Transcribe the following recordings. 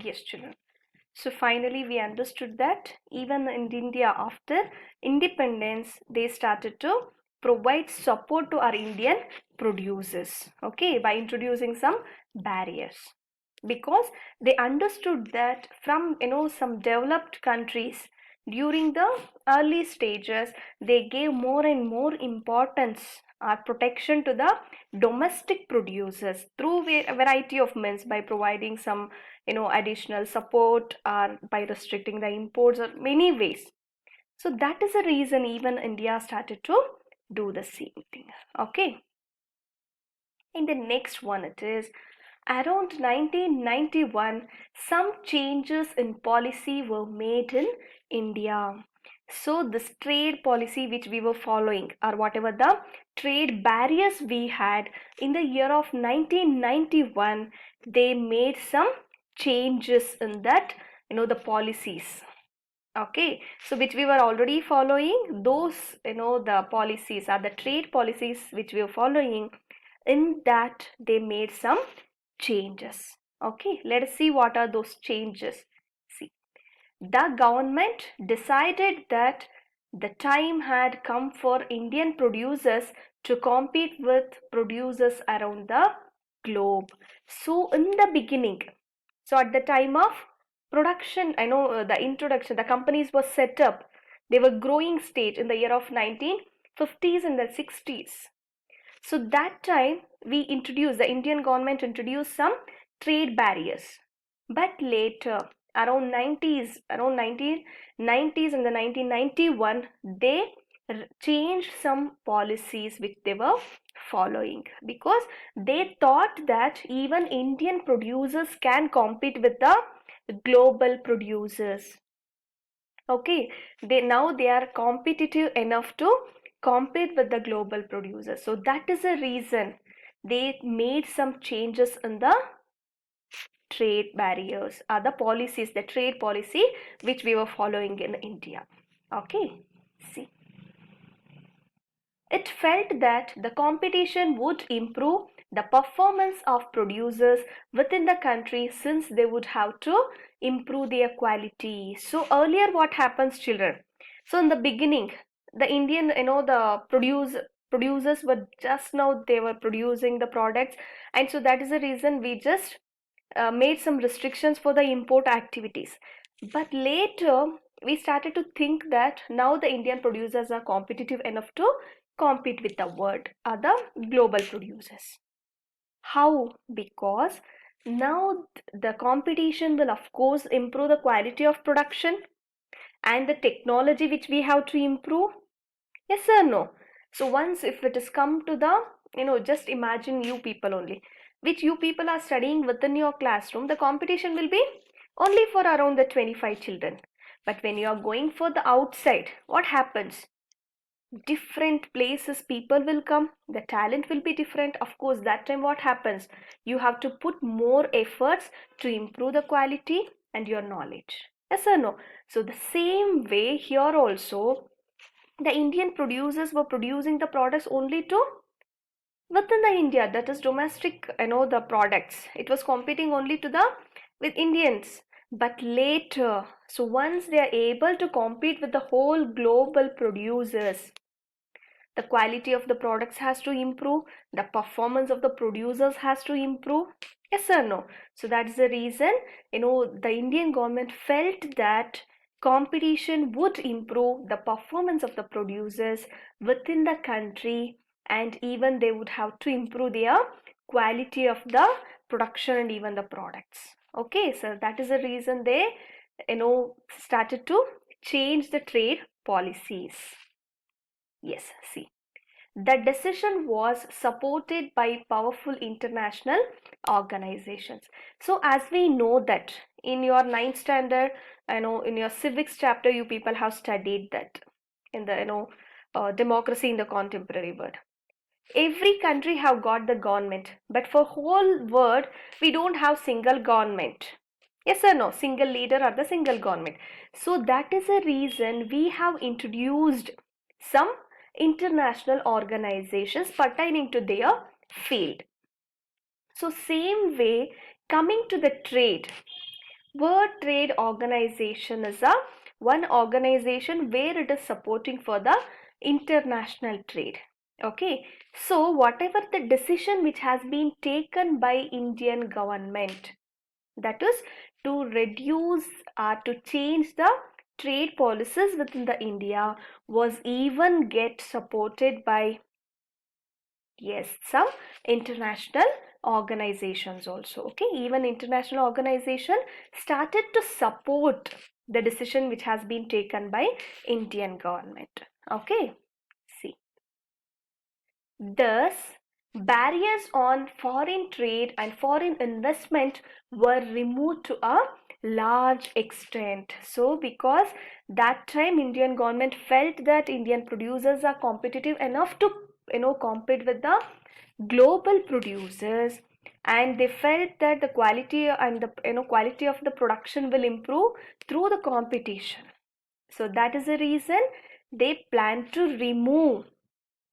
Yes, children. So finally, we understood that even in India, after independence, they started to provide support to our Indian producers, okay, by introducing some barriers. Because they understood that from some developed countries during the early stages, they gave more and more importance or protection to the domestic producers through a variety of means, by providing some additional support or by restricting the imports or many ways. So that is the reason even India started to do the same thing. Okay. In the next one, it is around 1991, some changes in policy were made in India. So this trade policy which we were following, or whatever the trade barriers we had in the year of 1991, they made some changes in that, the policies. Okay, so which we were already following, those, the policies are the trade policies which we were following. In that, they made some changes. Okay, let us see what are those changes. See, the government decided that the time had come for Indian producers to compete with producers around the globe. So in the beginning, so at the time of production, the introduction, the companies were set up. They were growing stage in the year of 1950s and the 60s. So that time the Indian government introduced some trade barriers. But later, around 90s, around 1990s and the 1991, they changed some policies which they were following, because they thought that even Indian producers can compete with the global producers. Okay, they are competitive enough to compete with the global producers. So that is the reason they made some changes in the trade barriers, or the trade policy which we were following in India. Okay, see, it felt that the competition would improve the performance of producers within the country, since they would have to improve their quality. So earlier what happens, children? So in the beginning, the Indian, the producers were just now they were producing the products, and so that is the reason we just made some restrictions for the import activities. But later, we started to think that now the Indian producers are competitive enough to compete with the world, other global producers. How? Because now the competition will, of course, improve the quality of production and the technology which we have to improve. Yes or no? So once if it is come to the, just imagine you people only, which you people are studying within your classroom, the competition will be only for around the 25 children. But when you are going for the outside, what happens? Different places people will come, the talent will be different. Of course, that time what happens? You have to put more efforts to improve the quality and your knowledge. Yes or no? So the same way here also, the Indian producers were producing the products only to within the India, that is domestic, the products. It was competing only to the with Indians. But later, so once they are able to compete with the whole global producers, the quality of the products has to improve, the performance of the producers has to improve. Yes or no? So that's the reason, the Indian government felt that competition would improve the performance of the producers within the country, and even they would have to improve their quality of the production and even the products. Okay, so that is the reason they started to change the trade policies. Yes, see, the decision was supported by powerful international organizations. So as we know that in your ninth standard, in your civics chapter, you people have studied that in the democracy in the contemporary world. Every country have got the government, but for whole world we don't have single government. Yes or no? Single leader or the single government. So that is a reason we have introduced some international organizations pertaining to their field. So same way, coming to the trade, World Trade Organization is a one organization where it is supporting for the international trade. Okay, so whatever the decision which has been taken by Indian government, that is to reduce or to change the trade policies within the India, was even get supported by, yes, some international organizations also. Okay, even international organization started to support the decision which has been taken by Indian government. Okay, see, thus barriers on foreign trade and foreign investment were removed to a large extent. So because that time Indian government felt that Indian producers are competitive enough to compete with the global producers, and they felt that the quality and the quality of the production will improve through the competition. So that is the reason they plan to remove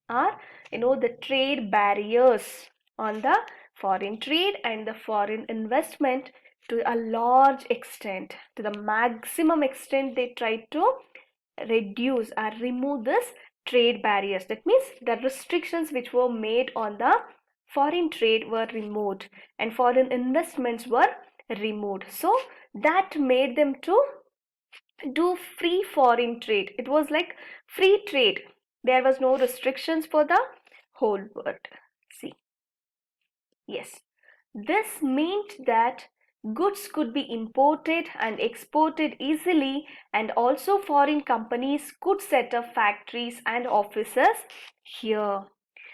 are the trade barriers on the foreign trade and the foreign investment to a large extent, to the maximum extent. They try to reduce or remove this trade barriers. That means the restrictions which were made on the foreign trade were removed and foreign investments were removed. So that made them to do free foreign trade. It was like free trade. There was no restrictions for the whole world. See, yes, this meant that goods could be imported and exported easily, and also foreign companies could set up factories and offices here.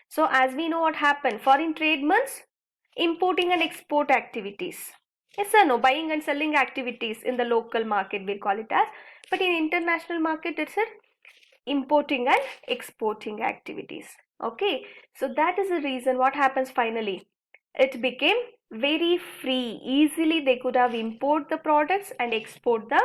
So as we know what happened, foreign trade means importing and export activities. Yes or no? Buying and selling activities in the local market, we'll call it as. But in international market, it's a importing and exporting activities. Okay, so that is the reason what happens finally. It became very free. Easily they could have import the products and export the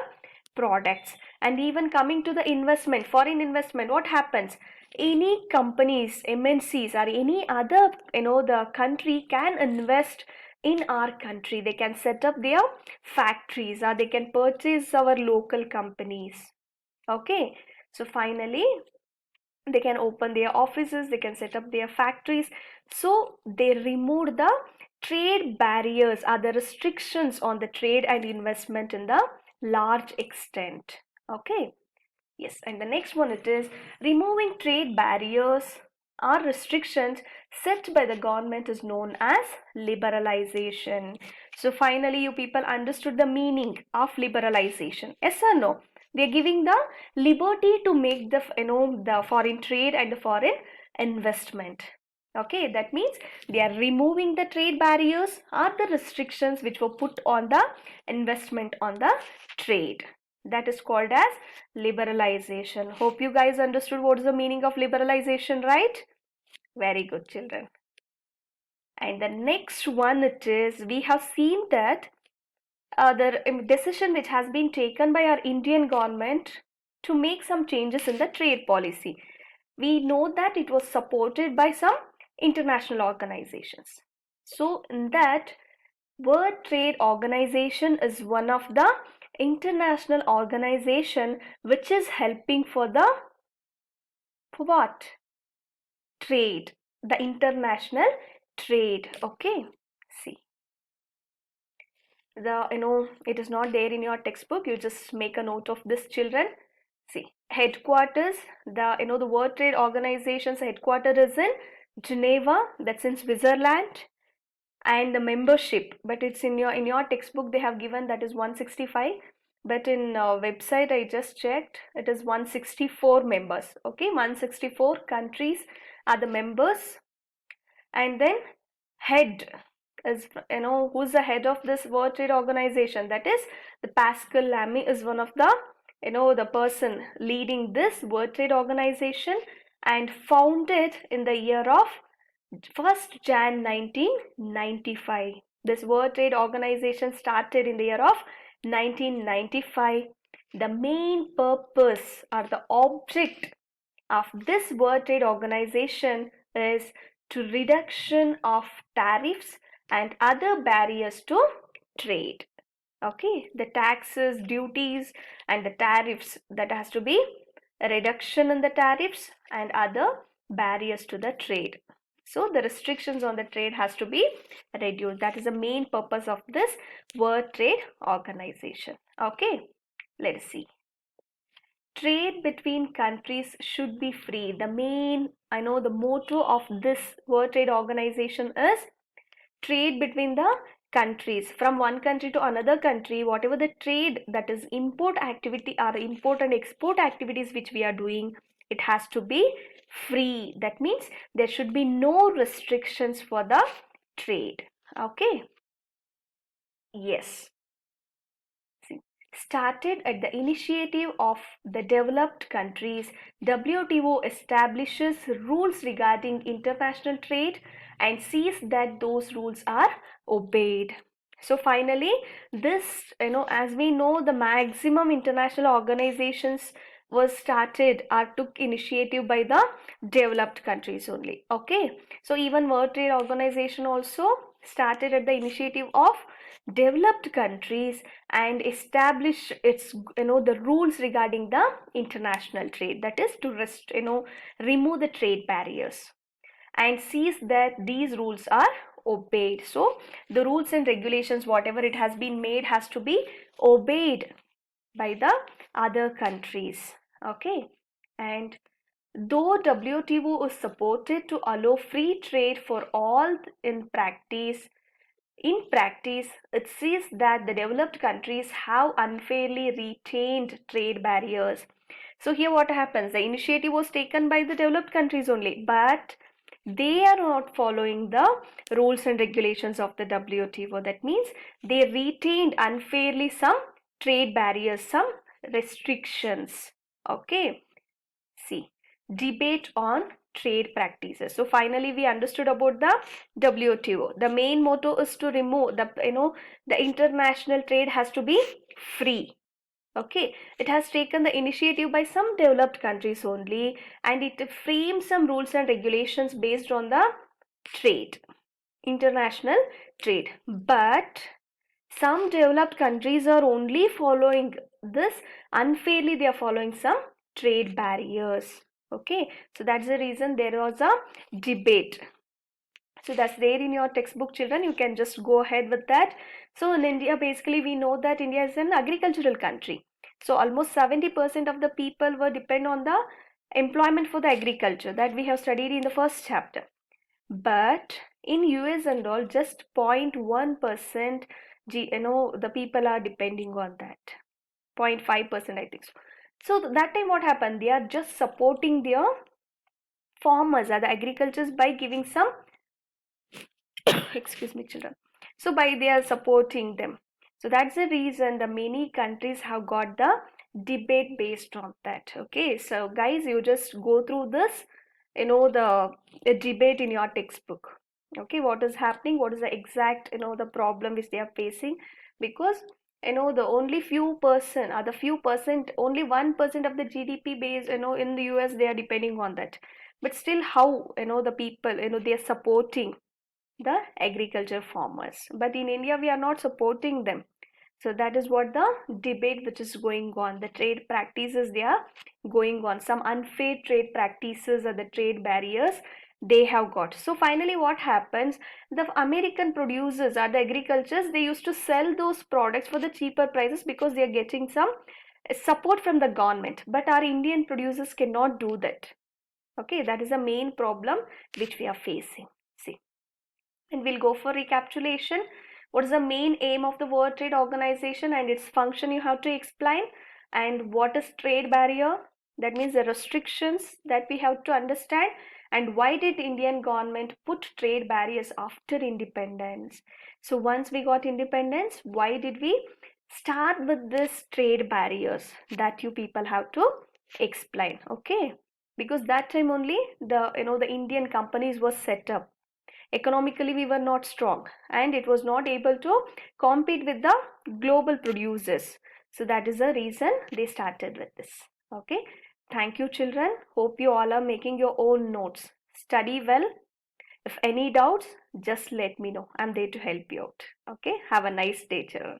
products. And even coming to the investment, foreign investment, what happens? Any companies, MNCs or any other, the country can invest in our country. They can set up their factories or they can purchase our local companies. Okay, so finally they can open their offices, they can set up their factories. So they removed the trade barriers or the restrictions on the trade and investment in the large extent. Okay, yes, and the next one, it is removing trade barriers or restrictions set by the government is known as liberalization. So finally you people understood the meaning of liberalization. Yes or no? They're giving the liberty to make the the foreign trade and the foreign investment. Okay, that means they are removing the trade barriers or the restrictions which were put on the investment on the trade. That is called as liberalization. Hope you guys understood what is the meaning of liberalization, right? Very good, children. And the next one, it is, we have seen that the decision which has been taken by our Indian government to make some changes in the trade policy. We know that it was supported by some international organizations. So in that, World Trade Organization is one of the international organization which is helping for the, for what? Trade, the international trade. Okay, see, the it is not there in your textbook. You just make a note of this, children. See, headquarters, the World Trade Organization's headquarters is in Geneva, that's in Switzerland. And the membership, but it's in your textbook they have given that is 165, but in website I just checked, it is 164 members. Okay, 164 countries are the members. And then head is, who's the head of this World Trade Organization? That is the Pascal Lamy is one of the the person leading this World Trade Organization, and founded in the year of 1st Jan 1995. This World Trade Organization started in the year of 1995. The main purpose or the object of this World Trade Organization is to reduction of tariffs and other barriers to trade. Okay, the taxes, duties, and the tariffs, that has to be a reduction in the tariffs and other barriers to the trade. So the restrictions on the trade has to be reduced. That is the main purpose of this World Trade Organization. Okay, let's see. Trade between countries should be free. The main, the motto of this World Trade Organization is trade between the countries, from one country to another country. Whatever the trade, that is import activity or import and export activities which we are doing, it has to be free. That means there should be no restrictions for the trade. Okay, yes. Started at the initiative of the developed countries, WTO establishes rules regarding international trade and sees that those rules are obeyed. So finally, this, as we know, the maximum international organizations was started or took initiative by the developed countries only. Okay, so even World Trade Organization also started at the initiative of developed countries and establish its, the rules regarding the international trade, that is to remove the trade barriers and sees that these rules are obeyed. So the rules and regulations, whatever it has been made, has to be obeyed by the other countries. Okay, and though WTO is supported to allow free trade for all, in practice, it sees that the developed countries have unfairly retained trade barriers. So here what happens? The initiative was taken by the developed countries only, but they are not following the rules and regulations of the WTO. That means they retained unfairly some trade barriers, some restrictions. Okay. See, debate on trade practices. So finally we understood about the WTO. The main motto is to remove the international trade has to be free. Okay, it has taken the initiative by some developed countries only, and it frames some rules and regulations based on the trade, international trade. But some developed countries are only following this unfairly, they are following some trade barriers. Okay, so that's the reason there was a debate. So that's there in your textbook, children. You can just go ahead with that. So in India, basically we know that India is an agricultural country. So almost 70% of the people were depend on the employment for the agriculture, that we have studied in the first chapter. But in US and all, just 0.1% the people are depending on that. 0.5%, I think so. So that time what happened? They are just supporting their farmers or the agricultures by giving some excuse me, children. So by they are supporting them. So that's the reason the many countries have got the debate based on that. Okay, so guys, you just go through this, the debate in your textbook. Okay, what is happening, what is the exact, the problem which they are facing, because the only few person or the few percent, only 1% of the GDP base, in the US, they are depending on that. But still, how, the people, they are supporting the agriculture farmers, but in India we are not supporting them. So that is what the debate which is going on, the trade practices they are going on, some unfair trade practices or the trade barriers they have got. So finally what happens, the American producers or the agricultures, they used to sell those products for the cheaper prices because they are getting some support from the government, but our Indian producers cannot do that. Okay, that is the main problem which we are facing. See, and we'll go for recapitulation. What is the main aim of the World Trade Organization and its function you have to explain. And what is trade barrier? That means the restrictions that we have to understand. And why did Indian government put trade barriers after independence? So once we got independence, why did we start with this trade barriers? That you people have to explain. Okay, because that time only the Indian companies were set up. Economically we were not strong and it was not able to compete with the global producers. So that is the reason they started with this. Okay, thank you children. Hope you all are making your own notes. Study well. If any doubts, just let me know. I'm there to help you out. Okay, have a nice day, children.